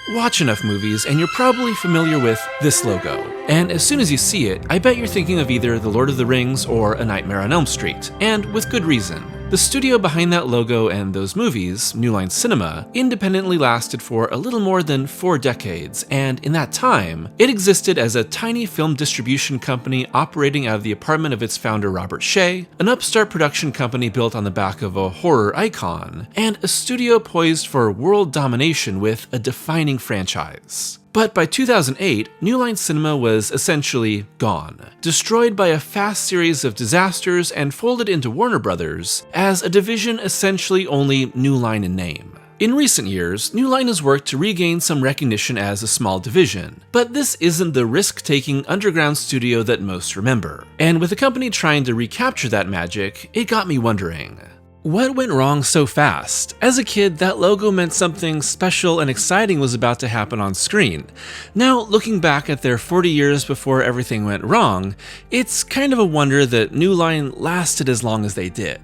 Watch enough movies and you're probably familiar with this logo. And as soon as you see it, I bet you're thinking of either The Lord of the Rings or A Nightmare on Elm Street, and with good reason. The studio behind that logo and those movies, New Line Cinema, independently lasted for a little more than 4 decades, and in that time, it existed as a tiny film distribution company operating out of the apartment of its founder Robert Shaye, an upstart production company built on the back of a horror icon, and a studio poised for world domination with a defining franchise. But by 2008, New Line Cinema was essentially gone, destroyed by a fast series of disasters and folded into Warner Brothers as a division essentially only New Line in name. In recent years, New Line has worked to regain some recognition as a small division, but this isn't the risk-taking underground studio that most remember. And with the company trying to recapture that magic, it got me wondering, what went wrong so fast? As a kid, that logo meant something special and exciting was about to happen on screen. Now, looking back at their 40 years before everything went wrong, it's kind of a wonder that New Line lasted as long as they did.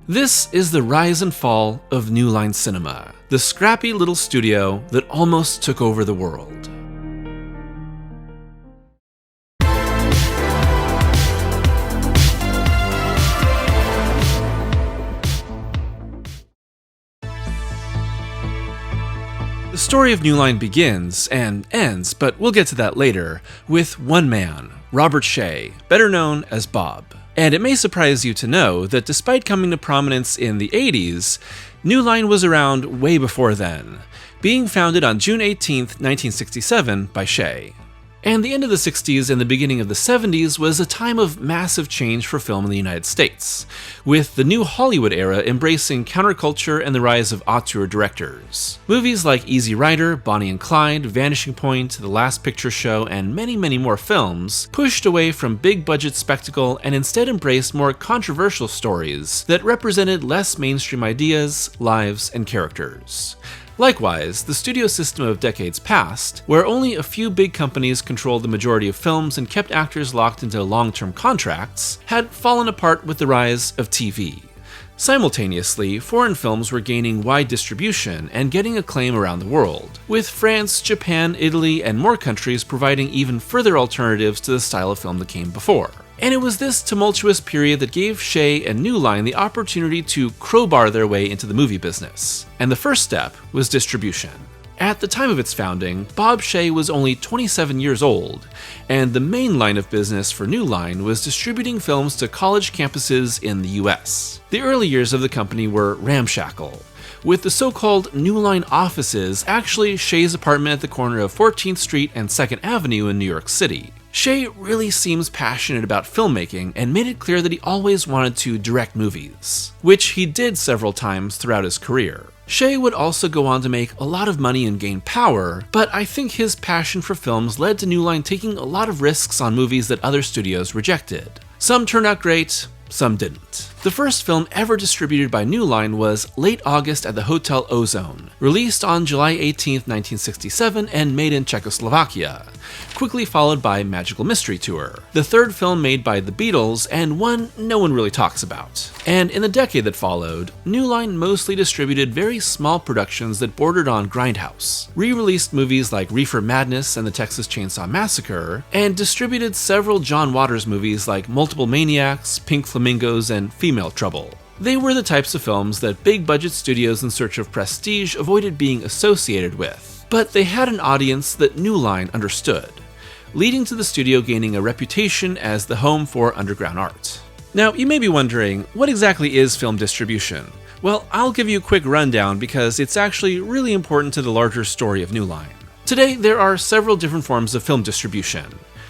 This is the rise and fall of New Line Cinema, the scrappy little studio that almost took over the world. The story of New Line begins, and ends, but we'll get to that later, with one man, Robert Shaye, better known as Bob. And it may surprise you to know that despite coming to prominence in the 80s, New Line was around way before then, being founded on June 18, 1967 by Shaye. And the end of the 60s and the beginning of the 70s was a time of massive change for film in the United States, with the new Hollywood era embracing counterculture and the rise of auteur directors. Movies like Easy Rider, Bonnie and Clyde, Vanishing Point, The Last Picture Show, and many, many more films pushed away from big-budget spectacle and instead embraced more controversial stories that represented less mainstream ideas, lives, and characters. Likewise, the studio system of decades past, where only a few big companies controlled the majority of films and kept actors locked into long-term contracts, had fallen apart with the rise of TV. Simultaneously, foreign films were gaining wide distribution and getting acclaim around the world, with France, Japan, Italy, and more countries providing even further alternatives to the style of film that came before. And it was this tumultuous period that gave Shaye and New Line the opportunity to crowbar their way into the movie business. And the first step was distribution. At the time of its founding, Bob Shaye was only 27 years old, and the main line of business for New Line was distributing films to college campuses in the US. The early years of the company were ramshackle, with the so-called New Line offices actually Shaye's apartment at the corner of 14th Street and 2nd Avenue in New York City. Shaye really seems passionate about filmmaking and made it clear that he always wanted to direct movies, which he did several times throughout his career. Shaye would also go on to make a lot of money and gain power, but I think his passion for films led to New Line taking a lot of risks on movies that other studios rejected. Some turned out great, some didn't. The first film ever distributed by New Line was Late August at the Hotel Ozone, released on July 18, 1967 and made in Czechoslovakia, quickly followed by Magical Mystery Tour, the third film made by the Beatles and one no one really talks about. And in the decade that followed, New Line mostly distributed very small productions that bordered on grindhouse, re-released movies like Reefer Madness and the Texas Chainsaw Massacre, and distributed several John Waters movies like Multiple Maniacs, Pink Flamingos, and Female Trouble. They were the types of films that big-budget studios in search of prestige avoided being associated with, but they had an audience that New Line understood, leading to the studio gaining a reputation as the home for underground art. Now, you may be wondering, what exactly is film distribution? Well, I'll give you a quick rundown because it's actually really important to the larger story of New Line. Today, there are several different forms of film distribution: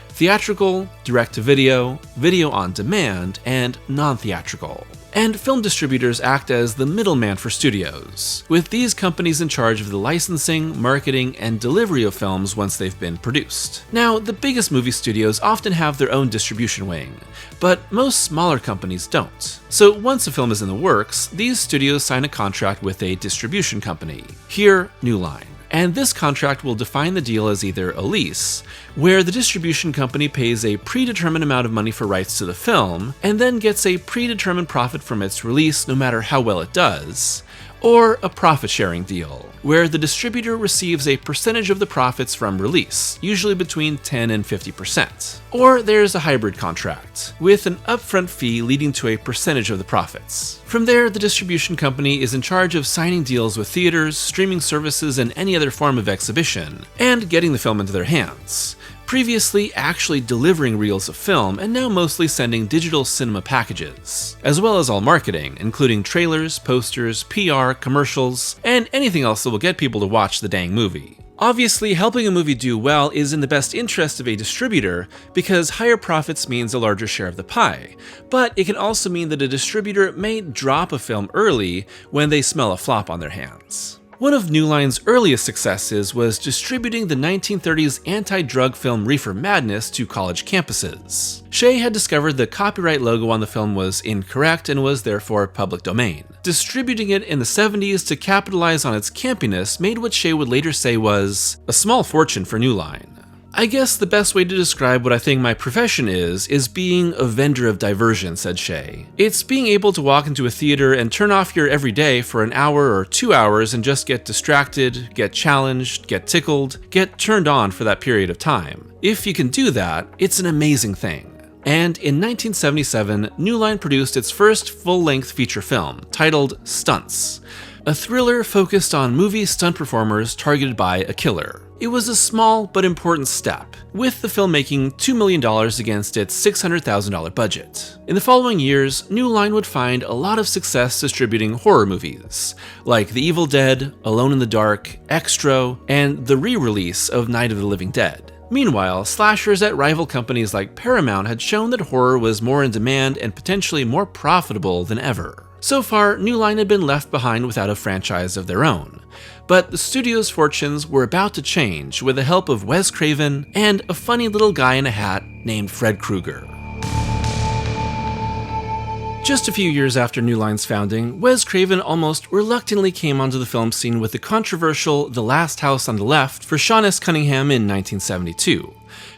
theatrical, direct-to-video, video on demand, and non-theatrical. And film distributors act as the middleman for studios, with these companies in charge of the licensing, marketing, and delivery of films once they've been produced. Now, the biggest movie studios often have their own distribution wing, but most smaller companies don't. So once a film is in the works, these studios sign a contract with a distribution company, here New Line. And this contract will define the deal as either a lease, where the distribution company pays a predetermined amount of money for rights to the film, and then gets a predetermined profit from its release no matter how well it does, or a profit-sharing deal, where the distributor receives a percentage of the profits from release, usually between 10 and 50%. Or there's a hybrid contract, with an upfront fee leading to a percentage of the profits. From there, the distribution company is in charge of signing deals with theaters, streaming services, and any other form of exhibition, and getting the film into their hands. Previously actually delivering reels of film, and now mostly sending digital cinema packages, as well as all marketing, including trailers, posters, PR, commercials, and anything else that will get people to watch the dang movie. Obviously, helping a movie do well is in the best interest of a distributor because higher profits means a larger share of the pie, but it can also mean that a distributor may drop a film early when they smell a flop on their hands. One of New Line's earliest successes was distributing the 1930s anti-drug film Reefer Madness to college campuses. Shaye had discovered the copyright logo on the film was incorrect and was therefore public domain. Distributing it in the 70s to capitalize on its campiness made what Shaye would later say was a small fortune for New Line. I guess the best way to describe what I think my profession is being a vendor of diversion, said Shaye. It's being able to walk into a theater and turn off your everyday for an hour or 2 hours and just get distracted, get challenged, get tickled, get turned on for that period of time. If you can do that, it's an amazing thing. And in 1977, New Line produced its first full-length feature film, titled Stunts, a thriller focused on movie stunt performers targeted by a killer. It was a small but important step, with the film making $2 million against its $600,000 budget. In the following years, New Line would find a lot of success distributing horror movies, like The Evil Dead, Alone in the Dark, Extro, and the re-release of Night of the Living Dead. Meanwhile, slashers at rival companies like Paramount had shown that horror was more in demand and potentially more profitable than ever. So far, New Line had been left behind without a franchise of their own. But the studio's fortunes were about to change with the help of Wes Craven and a funny little guy in a hat named Fred Krueger. Just a few years after New Line's founding, Wes Craven almost reluctantly came onto the film scene with the controversial The Last House on the Left for Sean S. Cunningham in 1972.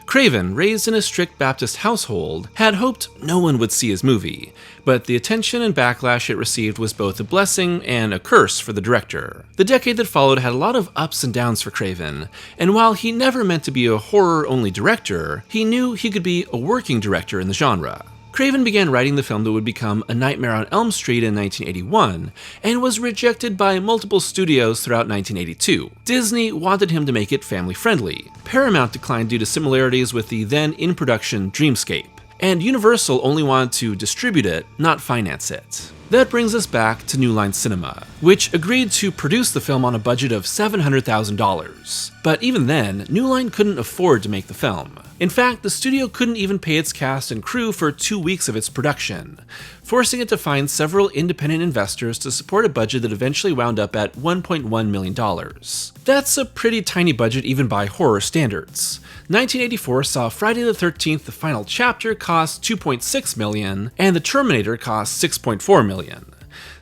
Craven, raised in a strict Baptist household, had hoped no one would see his movie, but the attention and backlash it received was both a blessing and a curse for the director. The decade that followed had a lot of ups and downs for Craven, and while he never meant to be a horror-only director, he knew he could be a working director in the genre. Craven began writing the film that would become A Nightmare on Elm Street in 1981, and was rejected by multiple studios throughout 1982. Disney wanted him to make it family-friendly. Paramount declined due to similarities with the then in-production Dreamscape, and Universal only wanted to distribute it, not finance it. That brings us back to New Line Cinema, which agreed to produce the film on a budget of $700,000. But even then, New Line couldn't afford to make the film. In fact, the studio couldn't even pay its cast and crew for 2 weeks of its production, forcing it to find several independent investors to support a budget that eventually wound up at $1.1 million. That's a pretty tiny budget even by horror standards. 1984 saw Friday the 13th The Final Chapter cost $2.6 million, and The Terminator cost $6.4 million.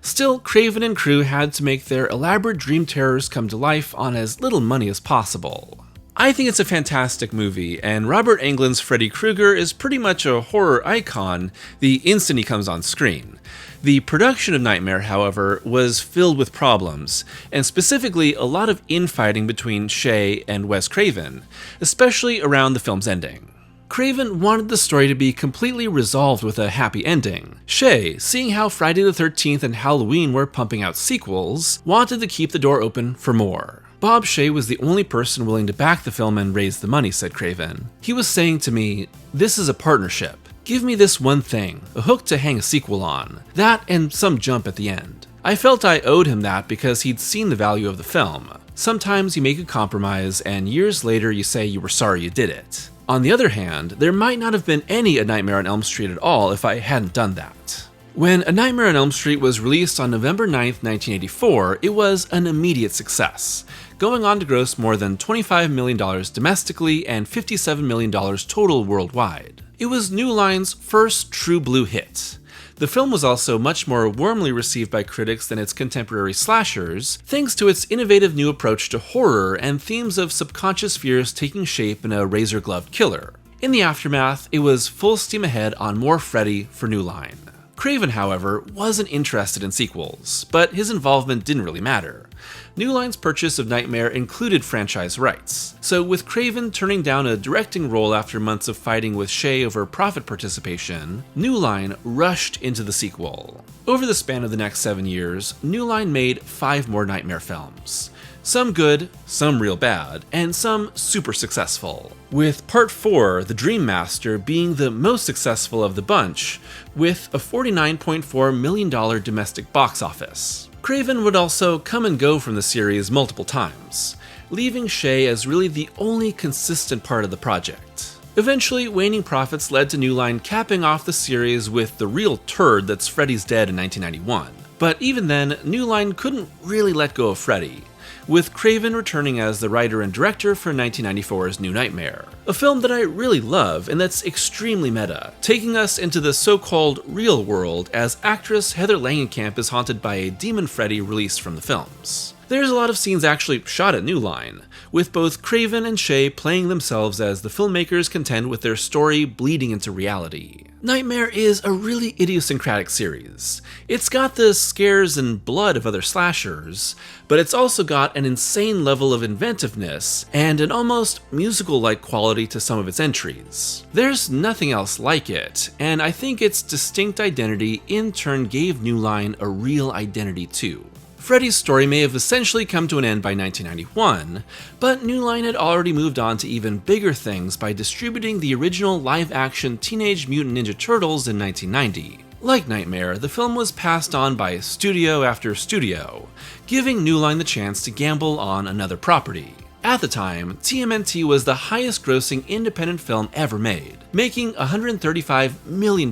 Still, Craven and crew had to make their elaborate dream terrors come to life on as little money as possible. I think it's a fantastic movie, and Robert Englund's Freddy Krueger is pretty much a horror icon the instant he comes on screen. The production of Nightmare, however, was filled with problems, and specifically a lot of infighting between Shaye and Wes Craven, especially around the film's ending. Craven wanted the story to be completely resolved with a happy ending. Shaye, seeing how Friday the 13th and Halloween were pumping out sequels, wanted to keep the door open for more. Bob Shaye was the only person willing to back the film and raise the money, said Craven. He was saying to me, "This is a partnership. Give me this one thing, a hook to hang a sequel on. That and some jump at the end." I felt I owed him that because he'd seen the value of the film. Sometimes you make a compromise and years later you say you were sorry you did it. On the other hand, there might not have been any A Nightmare on Elm Street at all if I hadn't done that. When A Nightmare on Elm Street was released on November 9th, 1984, it was an immediate success, going on to gross more than $25 million domestically and $57 million total worldwide. It was New Line's first true blue hit. The film was also much more warmly received by critics than its contemporary slashers, thanks to its innovative new approach to horror and themes of subconscious fears taking shape in a razor-gloved killer. In the aftermath, it was full steam ahead on more Freddy for New Line. Craven, however, wasn't interested in sequels, but his involvement didn't really matter. New Line's purchase of Nightmare included franchise rights, so with Craven turning down a directing role after months of fighting with Shaye over profit participation, New Line rushed into the sequel. Over the span of the next 7 years, New Line made 5 more Nightmare films. Some good, some real bad, and some super successful. With Part 4, The Dream Master, being the most successful of the bunch, with a $49.4 million domestic box office. Craven would also come and go from the series multiple times, leaving Shaye as really the only consistent part of the project. Eventually, waning profits led to New Line capping off the series with the real turd that's Freddy's Dead in 1991. But even then, New Line couldn't really let go of Freddy, with Craven returning as the writer and director for 1994's New Nightmare, a film that I really love and that's extremely meta, taking us into the so-called real world as actress Heather Langenkamp is haunted by a demon Freddy released from the films. There's a lot of scenes actually shot at New Line, with both Craven and Shaye playing themselves as the filmmakers contend with their story bleeding into reality. Nightmare is a really idiosyncratic series. It's got the scares and blood of other slashers, but it's also got an insane level of inventiveness and an almost musical-like quality to some of its entries. There's nothing else like it, and I think its distinct identity in turn gave New Line a real identity too. Freddy's story may have essentially come to an end by 1991, but New Line had already moved on to even bigger things by distributing the original live-action Teenage Mutant Ninja Turtles in 1990. Like Nightmare, the film was passed on by studio after studio, giving New Line the chance to gamble on another property. At the time, TMNT was the highest-grossing independent film ever made, making $135 million,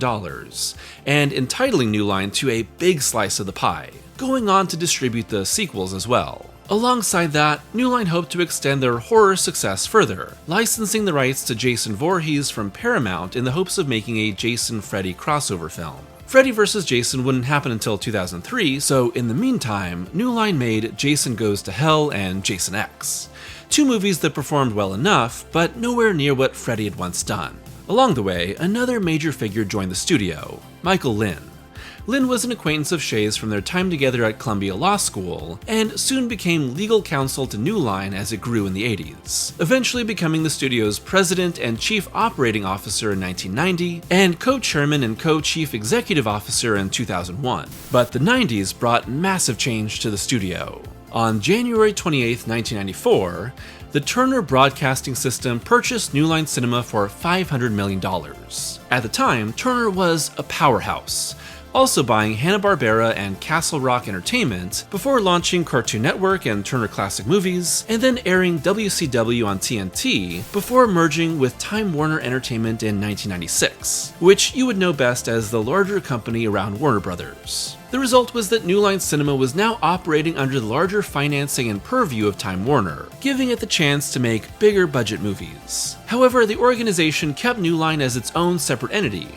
and entitling New Line to a big slice of the pie, going on to distribute the sequels as well. Alongside that, New Line hoped to extend their horror success further, licensing the rights to Jason Voorhees from Paramount in the hopes of making a Jason-Freddy crossover film. Freddy vs. Jason wouldn't happen until 2003, so in the meantime, New Line made Jason Goes to Hell and Jason X, 2 movies that performed well enough, but nowhere near what Freddy had once done. Along the way, another major figure joined the studio, Michael Lynn. Lynn was an acquaintance of Shaye's from their time together at Columbia Law School, and soon became legal counsel to New Line as it grew in the 80s, eventually becoming the studio's president and chief operating officer in 1990, and co-chairman and co-chief executive officer in 2001. But the 90s brought massive change to the studio. On January 28, 1994, the Turner Broadcasting System purchased New Line Cinema for $500 million. At the time, Turner was a powerhouse, also buying Hanna-Barbera and Castle Rock Entertainment before launching Cartoon Network and Turner Classic Movies, and then airing WCW on TNT before merging with Time Warner Entertainment in 1996, which you would know best as the larger company around Warner Brothers. The result was that New Line Cinema was now operating under the larger financing and purview of Time Warner, giving it the chance to make bigger budget movies. However, the organization kept New Line as its own separate entity,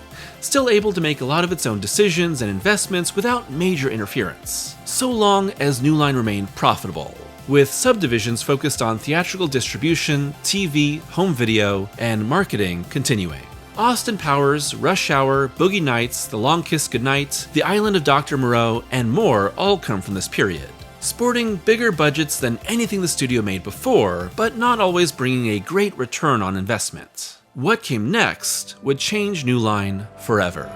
still able to make a lot of its own decisions and investments without major interference, so long as New Line remained profitable, with subdivisions focused on theatrical distribution, TV, home video, and marketing continuing. Austin Powers, Rush Hour, Boogie Nights, The Long Kiss Goodnight, The Island of Dr. Moreau, and more all come from this period, sporting bigger budgets than anything the studio made before, but not always bringing a great return on investment. What came next would change New Line forever.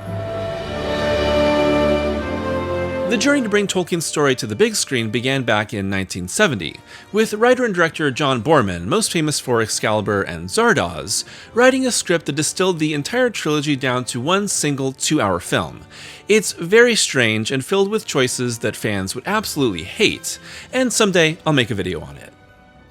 The journey to bring Tolkien's story to the big screen began back in 1970, with writer and director John Boorman, most famous for Excalibur and Zardoz, writing a script that distilled the entire trilogy down to one single 2-hour film. It's very strange and filled with choices that fans would absolutely hate, and someday I'll make a video on it.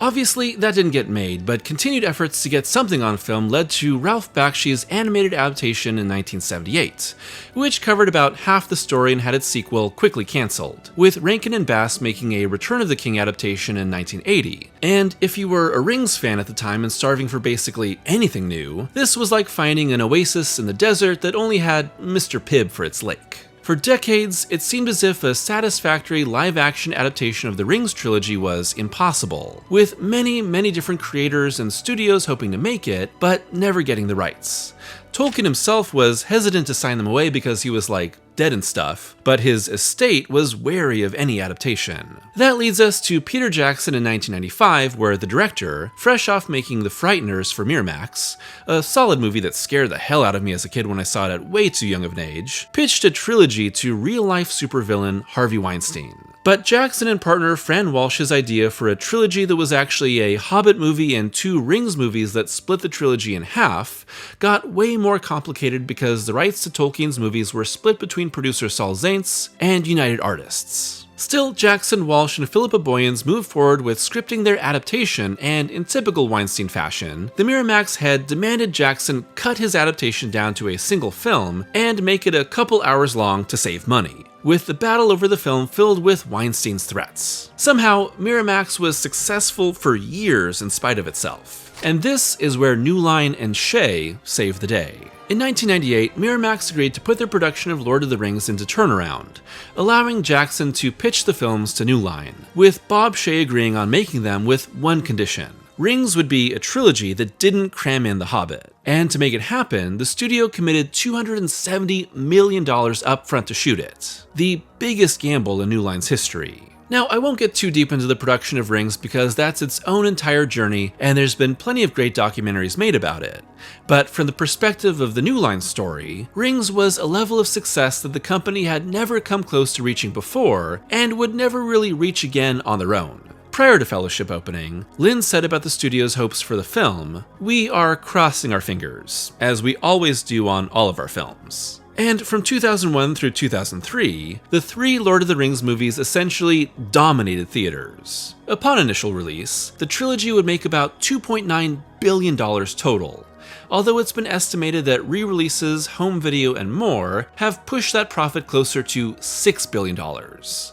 Obviously, that didn't get made, but continued efforts to get something on film led to Ralph Bakshi's animated adaptation in 1978, which covered about half the story and had its sequel quickly cancelled, with Rankin and Bass making a Return of the King adaptation in 1980. And if you were a Rings fan at the time and starving for basically anything new, this was like finding an oasis in the desert that only had Mr. Pibb for its lake. For decades, it seemed as if a satisfactory live-action adaptation of the Rings trilogy was impossible, with many different creators and studios hoping to make it, but never getting the rights. Tolkien himself was hesitant to sign them away because he was like, dead and stuff, but his estate was wary of any adaptation. That leads us to Peter Jackson in 1995, where the director, fresh off making The Frighteners for Miramax, a solid movie that scared the hell out of me as a kid when I saw it at way too young of an age, pitched a trilogy to real-life supervillain Harvey Weinstein. But Jackson and partner Fran Walsh's idea for a trilogy that was actually a Hobbit movie and 2 Rings movies that split the trilogy in half got way more complicated because the rights to Tolkien's movies were split between producer Saul Zaentz and United Artists. Still, Jackson, Walsh, and Philippa Boyens moved forward with scripting their adaptation, and in typical Weinstein fashion, the Miramax head demanded Jackson cut his adaptation down to a single film and make it a couple hours long to save money, with the battle over the film filled with Weinstein's threats. Somehow, Miramax was successful for years in spite of itself. And this is where New Line and Shaye saved the day. In 1998, Miramax agreed to put their production of Lord of the Rings into turnaround, allowing Jackson to pitch the films to New Line, with Bob Shaye agreeing on making them with one condition. Rings would be a trilogy that didn't cram in The Hobbit. And to make it happen, the studio committed $270 million up front to shoot it, the biggest gamble in New Line's history. Now, I won't get too deep into the production of Rings because that's its own entire journey, and there's been plenty of great documentaries made about it. But from the perspective of the New Line story, Rings was a level of success that the company had never come close to reaching before, and would never really reach again on their own. Prior to Fellowship opening, Lynn said about the studio's hopes for the film, "We are crossing our fingers, as we always do on all of our films." And from 2001 through 2003, the 3 Lord of the Rings movies essentially dominated theaters. Upon initial release, the trilogy would make about $2.9 billion total, although it's been estimated that re-releases, home video, and more have pushed that profit closer to $6 billion.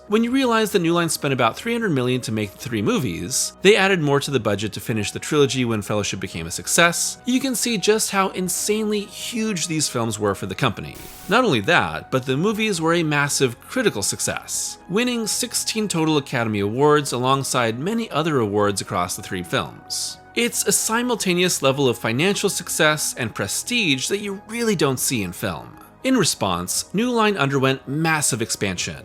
When you realize that New Line spent about $300 million to make the 3 movies, they added more to the budget to finish the trilogy when Fellowship became a success, you can see just how insanely huge these films were for the company. Not only that, but the movies were a massive critical success, winning 16 total Academy Awards alongside many other awards across the 3 films. It's a simultaneous level of financial success and prestige that you really don't see in film. In response, New Line underwent massive expansion,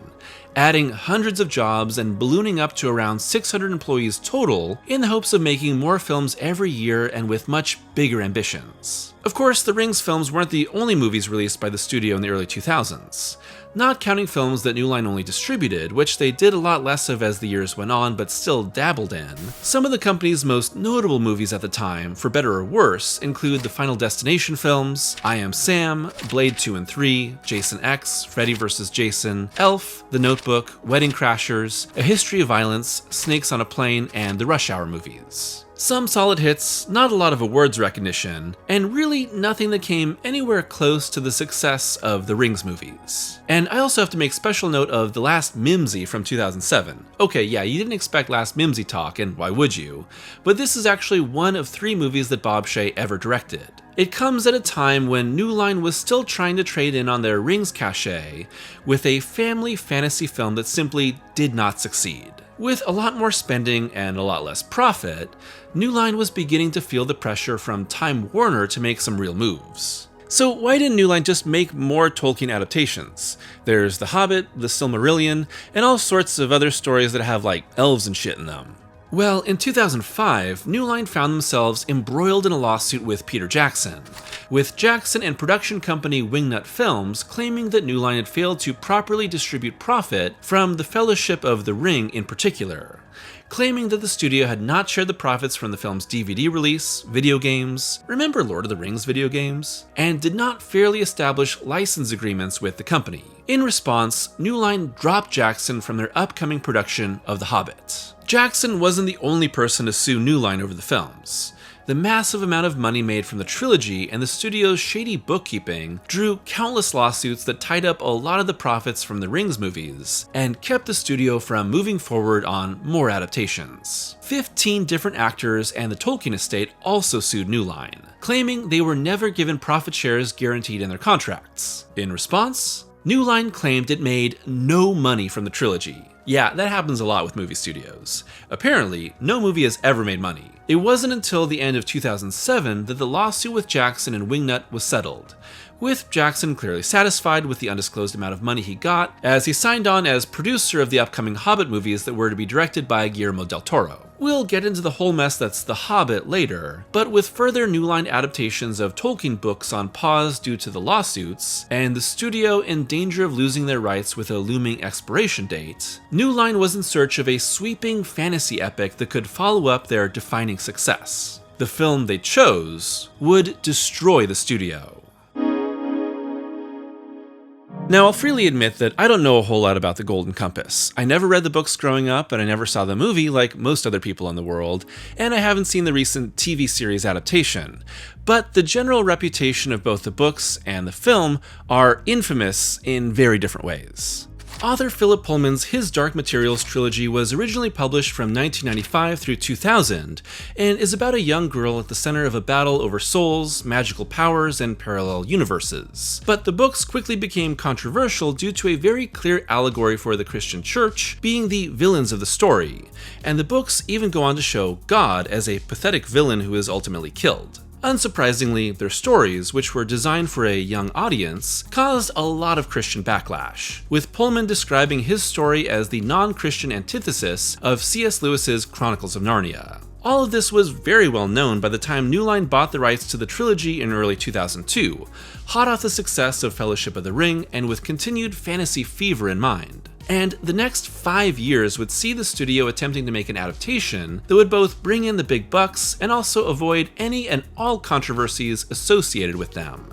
adding hundreds of jobs and ballooning up to around 600 employees total in the hopes of making more films every year and with much bigger ambitions. Of course, the Rings films weren't the only movies released by the studio in the early 2000s. Not counting films that New Line only distributed, which they did a lot less of as the years went on but still dabbled in, some of the company's most notable movies at the time, for better or worse, include the Final Destination films, I Am Sam, Blade 2 and 3, Jason X, Freddy vs. Jason, Elf, The Notebook, Wedding Crashers, A History of Violence, Snakes on a Plane, and the Rush Hour movies. Some solid hits, not a lot of awards recognition, and really nothing that came anywhere close to the success of the Rings movies. And I also have to make special note of The Last Mimsy from 2007. Okay, yeah, you didn't expect Last Mimsy talk, and why would you? But this is actually one of 3 movies that Bob Shaye ever directed. It comes at a time when New Line was still trying to trade in on their Rings cachet with a family fantasy film that simply did not succeed. With a lot more spending and a lot less profit, New Line was beginning to feel the pressure from Time Warner to make some real moves. So why didn't New Line just make more Tolkien adaptations? There's The Hobbit, The Silmarillion, and all sorts of other stories that have like elves and shit in them. Well, in 2005, New Line found themselves embroiled in a lawsuit with Peter Jackson, with Jackson and production company Wingnut Films claiming that New Line had failed to properly distribute profit from the Fellowship of the Ring in particular, claiming that the studio had not shared the profits from the film's DVD release, video games, remember Lord of the Rings video games, and did not fairly establish license agreements with the company. In response, New Line dropped Jackson from their upcoming production of The Hobbit. Jackson wasn't the only person to sue New Line over the films. The massive amount of money made from the trilogy and the studio's shady bookkeeping drew countless lawsuits that tied up a lot of the profits from the Rings movies and kept the studio from moving forward on more adaptations. 15 different actors and the Tolkien estate also sued New Line, claiming they were never given profit shares guaranteed in their contracts. In response, New Line claimed it made no money from the trilogy. Yeah, that happens a lot with movie studios. Apparently, no movie has ever made money. It wasn't until the end of 2007 that the lawsuit with Jackson and Wingnut was settled, with Jackson clearly satisfied with the undisclosed amount of money he got, as he signed on as producer of the upcoming Hobbit movies that were to be directed by Guillermo del Toro. We'll get into the whole mess that's The Hobbit later, but with further New Line adaptations of Tolkien books on pause due to the lawsuits, and the studio in danger of losing their rights with a looming expiration date, New Line was in search of a sweeping fantasy epic that could follow up their defining success. The film they chose would destroy the studio. Now, I'll freely admit that I don't know a whole lot about the Golden Compass. I never read the books growing up, and I never saw the movie like most other people in the world, and I haven't seen the recent TV series adaptation. But the general reputation of both the books and the film are infamous in very different ways. Author Philip Pullman's His Dark Materials trilogy was originally published from 1995 through 2000, and is about a young girl at the center of a battle over souls, magical powers, and parallel universes. But the books quickly became controversial due to a very clear allegory for the Christian church being the villains of the story, and the books even go on to show God as a pathetic villain who is ultimately killed. Unsurprisingly, their stories, which were designed for a young audience, caused a lot of Christian backlash, with Pullman describing his story as the non-Christian antithesis of C.S. Lewis's Chronicles of Narnia. All of this was very well known by the time New Line bought the rights to the trilogy in early 2002, hot off the success of Fellowship of the Ring and with continued fantasy fever in mind. And the next 5 years would see the studio attempting to make an adaptation that would both bring in the big bucks and also avoid any and all controversies associated with them.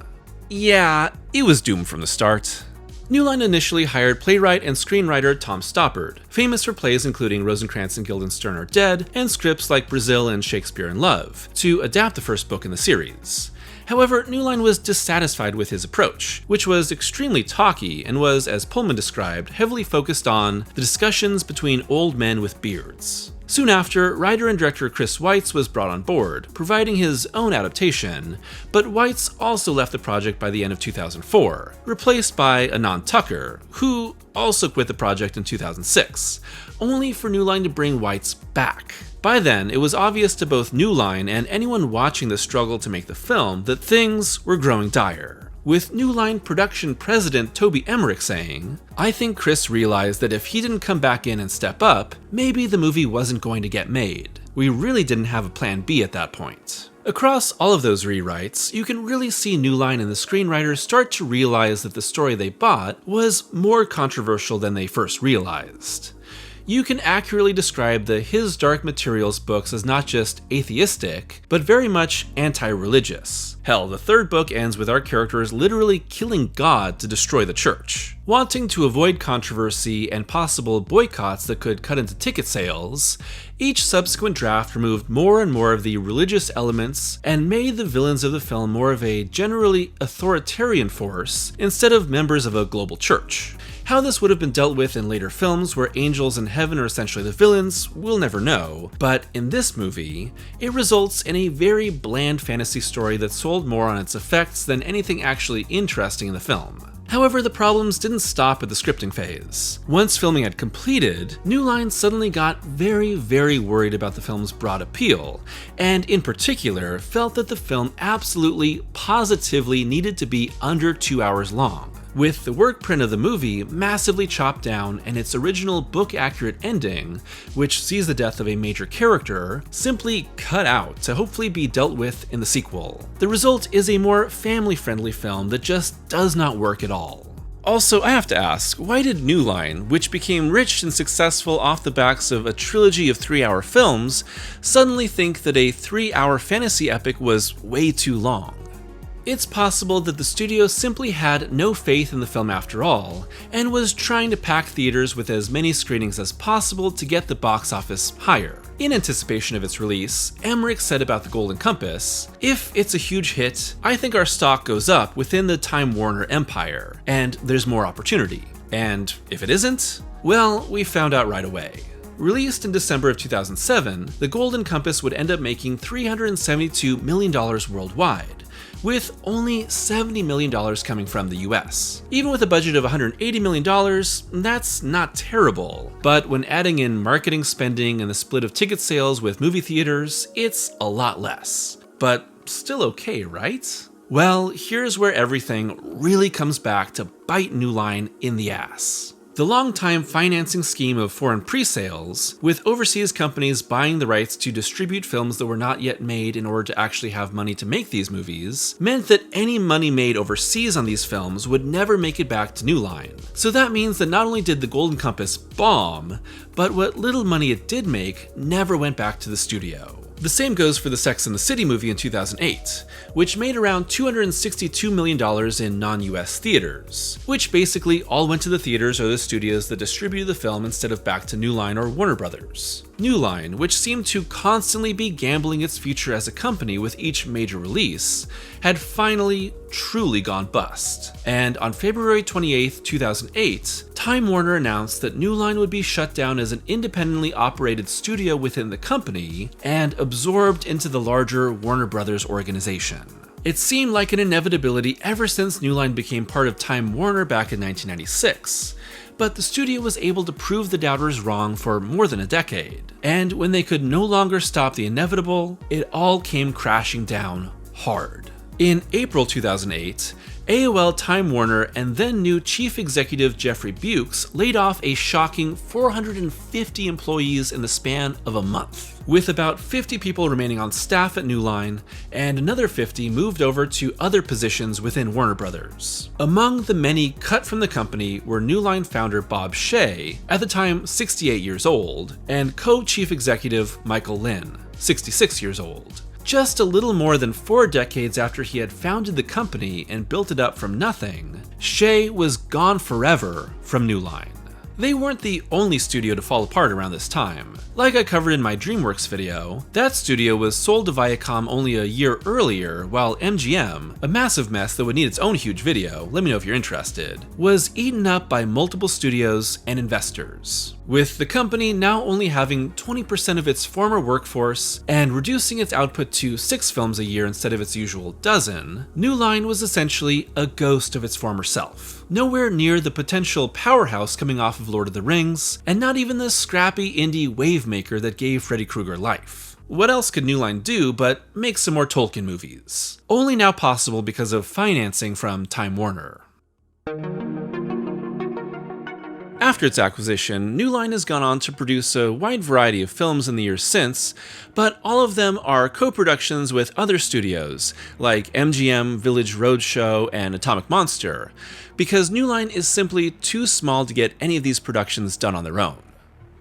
Yeah, it was doomed from the start. New Line initially hired playwright and screenwriter Tom Stoppard, famous for plays including Rosencrantz and Guildenstern Are Dead and scripts like Brazil and Shakespeare in Love, to adapt the first book in the series. However, New Line was dissatisfied with his approach, which was extremely talky and was, as Pullman described, heavily focused on the discussions between old men with beards. Soon after, writer and director Chris Weitz was brought on board, providing his own adaptation, but Weitz also left the project by the end of 2004, replaced by Anand Tucker, who also quit the project in 2006, only for New Line to bring Weitz back. By then, it was obvious to both New Line and anyone watching the struggle to make the film that things were growing dire, with New Line production president Toby Emmerich saying, "I think Chris realized that if he didn't come back in and step up, maybe the movie wasn't going to get made. We really didn't have a plan B at that point." Across all of those rewrites, you can really see New Line and the screenwriters start to realize that the story they bought was more controversial than they first realized. You can accurately describe the His Dark Materials books as not just atheistic, but very much anti-religious. Hell, the third book ends with our characters literally killing God to destroy the church. Wanting to avoid controversy and possible boycotts that could cut into ticket sales, each subsequent draft removed more and more of the religious elements and made the villains of the film more of a generally authoritarian force instead of members of a global church. How this would have been dealt with in later films where angels in heaven are essentially the villains, we'll never know, but in this movie, it results in a very bland fantasy story that sold more on its effects than anything actually interesting in the film. However, the problems didn't stop at the scripting phase. Once filming had completed, New Line suddenly got very worried about the film's broad appeal, and in particular, felt that the film absolutely, positively needed to be under 2 hours long, with the work print of the movie massively chopped down and its original book-accurate ending, which sees the death of a major character, simply cut out to hopefully be dealt with in the sequel. The result is a more family-friendly film that just does not work at all. Also, I have to ask, why did New Line, which became rich and successful off the backs of a trilogy of 3-hour films, suddenly think that a 3-hour fantasy epic was way too long? It's possible that the studio simply had no faith in the film after all, and was trying to pack theaters with as many screenings as possible to get the box office higher. In anticipation of its release, Emmerich said about The Golden Compass, "If it's a huge hit, I think our stock goes up within the Time Warner empire, and there's more opportunity. And if it isn't, well, we found out right away." Released in December of 2007, The Golden Compass would end up making $372 million worldwide, with only $70 million coming from the US. Even with a budget of $180 million, that's not terrible, but when adding in marketing spending and the split of ticket sales with movie theaters, it's a lot less. But still okay, right? Well, here's where everything really comes back to bite New Line in the ass. The long-time financing scheme of foreign pre-sales, with overseas companies buying the rights to distribute films that were not yet made in order to actually have money to make these movies, meant that any money made overseas on these films would never make it back to New Line. So that means that not only did the Golden Compass bomb, but what little money it did make never went back to the studio. The same goes for the Sex and the City movie in 2008, which made around $262 million in non-US theaters, which basically all went to the theaters or the studios that distributed the film instead of back to New Line or Warner Brothers. New Line, which seemed to constantly be gambling its future as a company with each major release, had finally truly gone bust. And on February 28, 2008, Time Warner announced that New Line would be shut down as an independently operated studio within the company and absorbed into the larger Warner Brothers organization. It seemed like an inevitability ever since New Line became part of Time Warner back in 1996. But the studio was able to prove the doubters wrong for more than a decade. And when they could no longer stop the inevitable, it all came crashing down hard. In April 2008, AOL, Time Warner, and then new chief executive Jeffrey Bukes laid off a shocking 450 employees in the span of a month, with about 50 people remaining on staff at New Line, and another 50 moved over to other positions within Warner Brothers. Among the many cut from the company were New Line founder Bob Shaye, at the time 68 years old, and co-chief executive Michael Lynn, 66 years old. Just a little more than 4 decades after he had founded the company and built it up from nothing, Shaye was gone forever from New Line. They weren't the only studio to fall apart around this time. Like I covered in my DreamWorks video, that studio was sold to Viacom only a year earlier, while MGM, a massive mess that would need its own huge video, let me know if you're interested, was eaten up by multiple studios and investors. With the company now only having 20% of its former workforce and reducing its output to 6 films a year instead of its usual dozen, New Line was essentially a ghost of its former self. Nowhere near the potential powerhouse coming off of Lord of the Rings, and not even the scrappy indie wave maker that gave Freddy Krueger life. What else could New Line do but make some more Tolkien movies? Only now possible because of financing from Time Warner. After its acquisition, New Line has gone on to produce a wide variety of films in the years since, but all of them are co-productions with other studios, like MGM, Village Roadshow, and Atomic Monster, because New Line is simply too small to get any of these productions done on their own.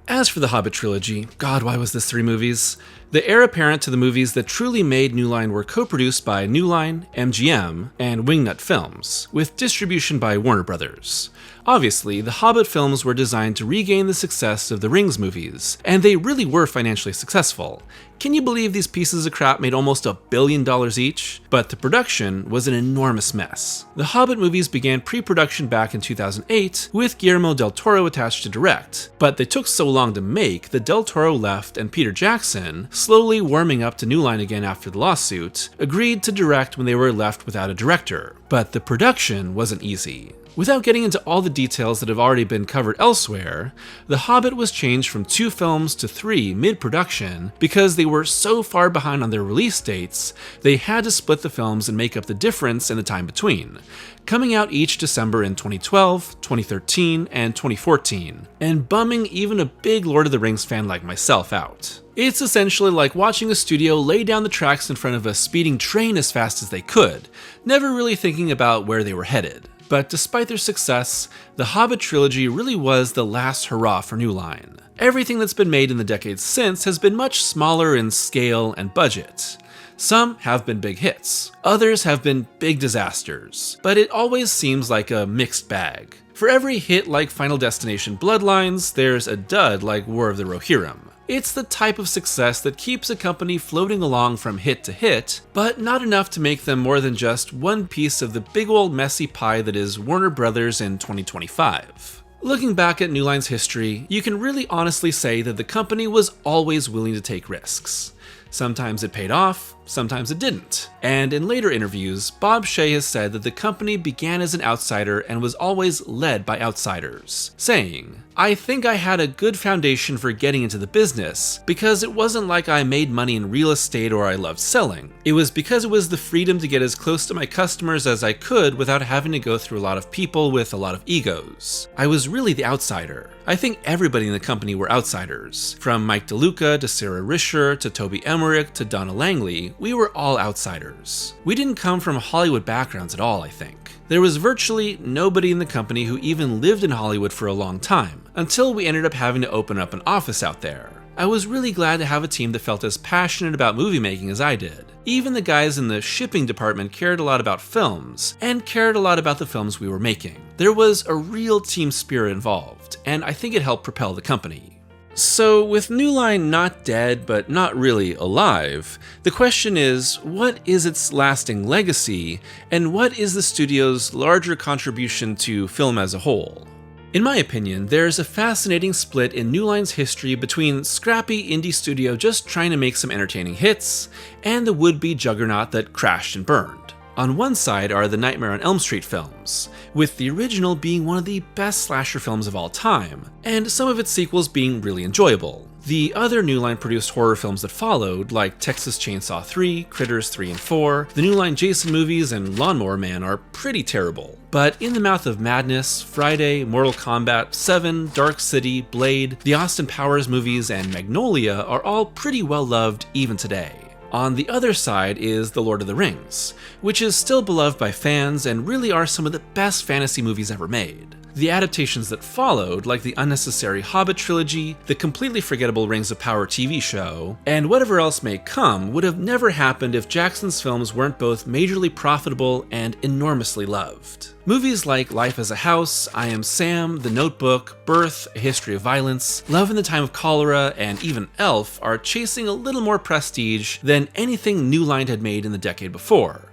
As for the Hobbit trilogy, God, why was this 3 movies? The heir apparent to the movies that truly made New Line were co-produced by New Line, MGM, and Wingnut Films, with distribution by Warner Brothers. Obviously, the Hobbit films were designed to regain the success of the Rings movies, and they really were financially successful. Can you believe these pieces of crap made almost $1 billion each? But the production was an enormous mess. The Hobbit movies began pre-production back in 2008, with Guillermo del Toro attached to direct, but they took so long to make that del Toro left and Peter Jackson, slowly warming up to New Line again after the lawsuit, agreed to direct when they were left without a director. But the production wasn't easy. Without getting into all the details that have already been covered elsewhere, The Hobbit was changed from 2 films to 3 mid-production because they were so far behind on their release dates, they had to split the films and make up the difference in the time between, coming out each December in 2012, 2013, and 2014, and bumming even a big Lord of the Rings fan like myself out. It's essentially like watching a studio lay down the tracks in front of a speeding train as fast as they could, never really thinking about where they were headed. But despite their success, the Hobbit trilogy really was the last hurrah for New Line. Everything that's been made in the decades since has been much smaller in scale and budget. Some have been big hits, others have been big disasters, but it always seems like a mixed bag. For every hit like Final Destination Bloodlines, there's a dud like War of the Rohirrim. It's the type of success that keeps a company floating along from hit to hit, but not enough to make them more than just one piece of the big old messy pie that is Warner Brothers in 2025. Looking back at New Line's history, you can really honestly say that the company was always willing to take risks. Sometimes it paid off, sometimes it didn't. And in later interviews, Bob Shaye has said that the company began as an outsider and was always led by outsiders, saying, I think I had a good foundation for getting into the business, because it wasn't like I made money in real estate or I loved selling. It was because it was the freedom to get as close to my customers as I could without having to go through a lot of people with a lot of egos. I was really the outsider. I think everybody in the company were outsiders. From Mike DeLuca to Sarah Risher to Toby Emmerich to Donna Langley, we were all outsiders. We didn't come from Hollywood backgrounds at all, I think. There was virtually nobody in the company who even lived in Hollywood for a long time, until we ended up having to open up an office out there. I was really glad to have a team that felt as passionate about movie making as I did. Even the guys in the shipping department cared a lot about films, and cared a lot about the films we were making. There was a real team spirit involved, and I think it helped propel the company. So, with New Line not dead but not really alive, the question is, what is its lasting legacy, and what is the studio's larger contribution to film as a whole? In my opinion, there's a fascinating split in New Line's history between scrappy indie studio just trying to make some entertaining hits, and the would-be juggernaut that crashed and burned. On one side are the Nightmare on Elm Street films, with the original being one of the best slasher films of all time, and some of its sequels being really enjoyable. The other New Line produced horror films that followed, like Texas Chainsaw 3, Critters 3 and 4, the New Line Jason movies, and Lawnmower Man are pretty terrible. But In the Mouth of Madness, Friday, Mortal Kombat, 7, Dark City, Blade, the Austin Powers movies, and Magnolia are all pretty well loved even today. On the other side is The Lord of the Rings, which is still beloved by fans and really are some of the best fantasy movies ever made. The adaptations that followed, like the unnecessary Hobbit trilogy, the completely forgettable Rings of Power TV show, and whatever else may come, would have never happened if Jackson's films weren't both majorly profitable and enormously loved. Movies like Life as a House, I Am Sam, The Notebook, Birth, A History of Violence, Love in the Time of Cholera, and even Elf are chasing a little more prestige than anything New Line had made in the decade before.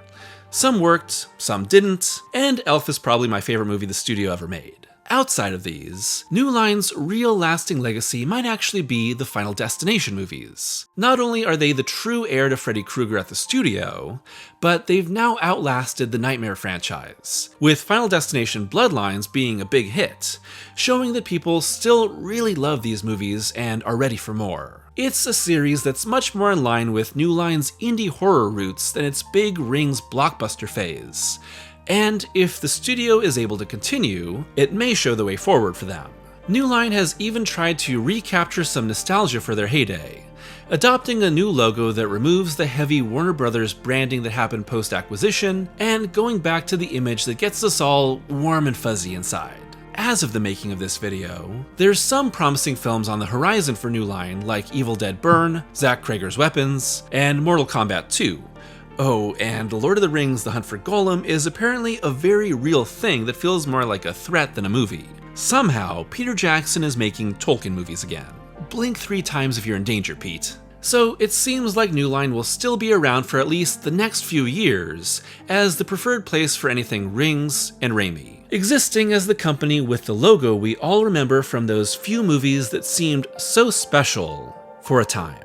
Some worked, some didn't, and Elf is probably my favorite movie the studio ever made. Outside of these, New Line's real lasting legacy might actually be the Final Destination movies. Not only are they the true heir to Freddy Krueger at the studio, but they've now outlasted the Nightmare franchise, with Final Destination Bloodlines being a big hit, showing that people still really love these movies and are ready for more. It's a series that's much more in line with New Line's indie horror roots than its big Rings blockbuster phase. And if the studio is able to continue, it may show the way forward for them. New Line has even tried to recapture some nostalgia for their heyday, adopting a new logo that removes the heavy Warner Brothers branding that happened post-acquisition, and going back to the image that gets us all warm and fuzzy inside. As of the making of this video, there's some promising films on the horizon for New Line, like Evil Dead Burn, Zack Crager's Weapons, and Mortal Kombat 2. Oh, and Lord of the Rings: The Hunt for Golem is apparently a very real thing that feels more like a threat than a movie. Somehow, Peter Jackson is making Tolkien movies again. Blink 3 times if you're in danger, Pete. So it seems like New Line will still be around for at least the next few years as the preferred place for anything Rings and Raimi, existing as the company with the logo we all remember from those few movies that seemed so special for a time.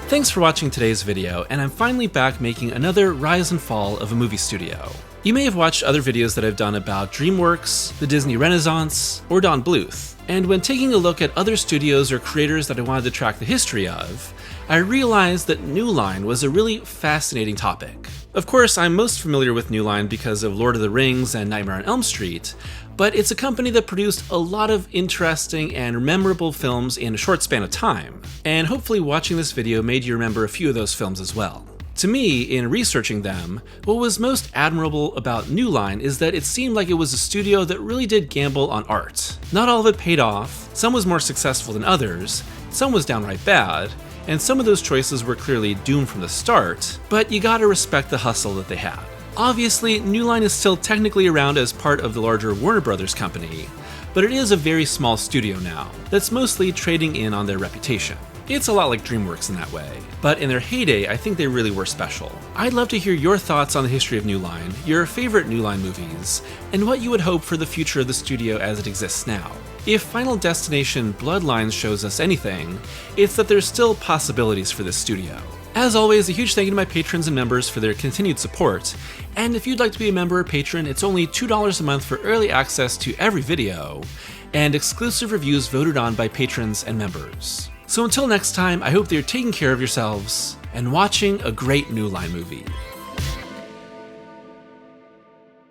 Thanks for watching today's video, and I'm finally back making another rise and fall of a movie studio. You may have watched other videos that I've done about DreamWorks, the Disney Renaissance, or Don Bluth, and when taking a look at other studios or creators that I wanted to track the history of, I realized that New Line was a really fascinating topic. Of course, I'm most familiar with New Line because of Lord of the Rings and Nightmare on Elm Street, but it's a company that produced a lot of interesting and memorable films in a short span of time, and hopefully watching this video made you remember a few of those films as well. To me, in researching them, what was most admirable about New Line is that it seemed like it was a studio that really did gamble on art. Not all of it paid off, some was more successful than others, some was downright bad, and some of those choices were clearly doomed from the start, but you gotta respect the hustle that they had. Obviously, New Line is still technically around as part of the larger Warner Brothers company, but it is a very small studio now, that's mostly trading in on their reputation. It's a lot like DreamWorks in that way, but in their heyday, I think they really were special. I'd love to hear your thoughts on the history of New Line, your favorite New Line movies, and what you would hope for the future of the studio as it exists now. If Final Destination Bloodlines shows us anything, it's that there's still possibilities for this studio. As always, a huge thank you to my patrons and members for their continued support, and if you'd like to be a member or patron, it's only $2 a month for early access to every video, and exclusive reviews voted on by patrons and members. So until next time, I hope that you're taking care of yourselves, and watching a great New Line movie.